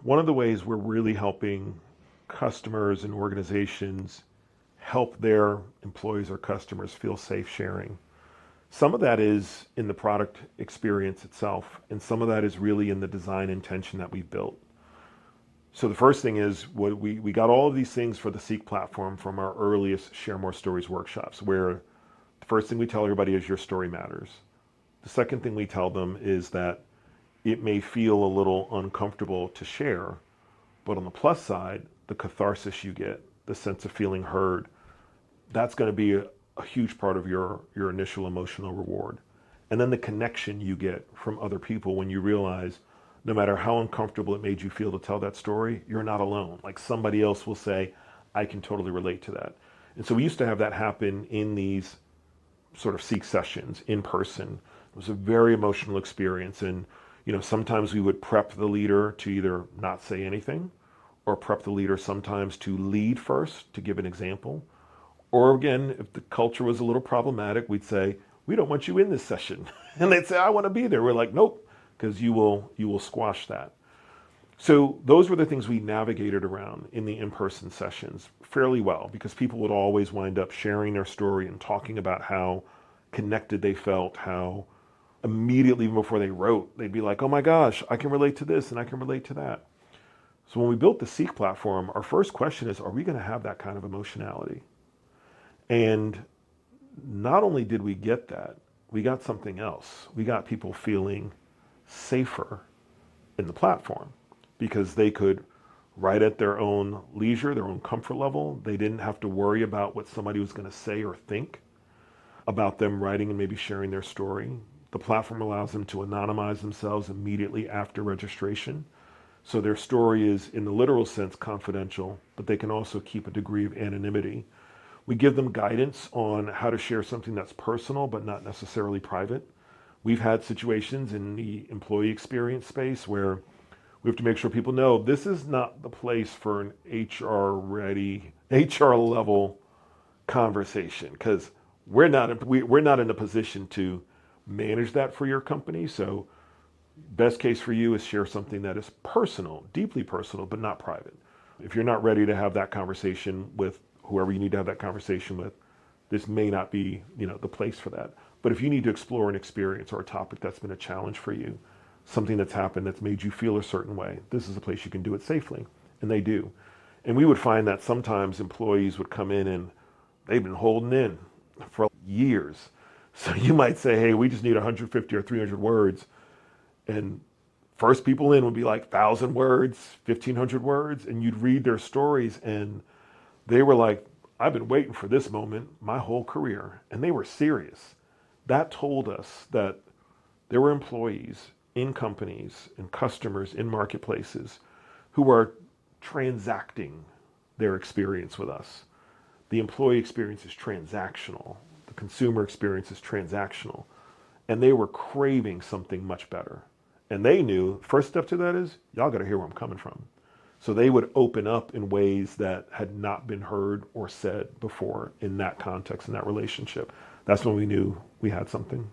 One of the ways we're really helping customers and organizations help their employees or customers feel safe sharing. Some of that is in the product experience itself, and some of that is really in the design intention that we've built. So the first thing is we got all of these things for the SEEQ platform from our earliest Share More Stories workshops, where the first thing we tell everybody is your story matters. The second thing we tell them is that it may feel a little uncomfortable to share, but on the plus side, the catharsis you get, the sense of feeling heard, that's going to be a huge part of your initial emotional reward. And then the connection you get from other people when you realize no matter how uncomfortable it made you feel to tell that story, you're not alone. Like somebody else will say, I can totally relate to that. And so we used to have that happen in these sort of SEEQ sessions in person. It was a very emotional experience. And, sometimes we would prep the leader to either not say anything or prep the leader sometimes to lead first, to give an example. Or again, if the culture was a little problematic, we'd say, we don't want you in this session. And they'd say, I want to be there. We're like, nope, because you will squash that. So those were the things we navigated around in the in-person sessions fairly well, because people would always wind up sharing their story and talking about how connected they felt, how immediately even before they wrote, they'd be like, oh my gosh, I can relate to this and I can relate to that. So when we built the SEEQ platform, our first question is, are we going to have that kind of emotionality? And not only did we get that, we got something else. We got people feeling safer in the platform because they could write at their own leisure, their own comfort level. They didn't have to worry about what somebody was going to say or think about them writing and maybe sharing their story. The platform allows them to anonymize themselves immediately after registration. So their story is, in the literal sense, confidential, but they can also keep a degree of anonymity. We give them guidance on how to share something that's personal, but not necessarily private. We've had situations in the employee experience space where we have to make sure people know this is not the place for an HR level conversation, because we're not in a position to manage that for your company. So best case for you is share something that is personal, deeply personal, but not private. If you're not ready to have that conversation with whoever you need to have that conversation with, this may not be, the place for that. But if you need to explore an experience or a topic that's been a challenge for you, something that's happened that's made you feel a certain way, this is a place you can do it safely. And they do. And we would find that sometimes employees would come in and they've been holding in for years. So you might say, hey, we just need 150 or 300 words. And first people in would be like 1,000 words, 1,500 words. And you'd read their stories and they were like, I've been waiting for this moment my whole career. And they were serious. That told us that there were employees in companies and customers in marketplaces who are transacting their experience with us. The employee experience is transactional. The consumer experience is transactional. And they were craving something much better. And they knew, first step to that is, y'all got to hear where I'm coming from. So they would open up in ways that had not been heard or said before in that context, in that relationship. That's when we knew we had something.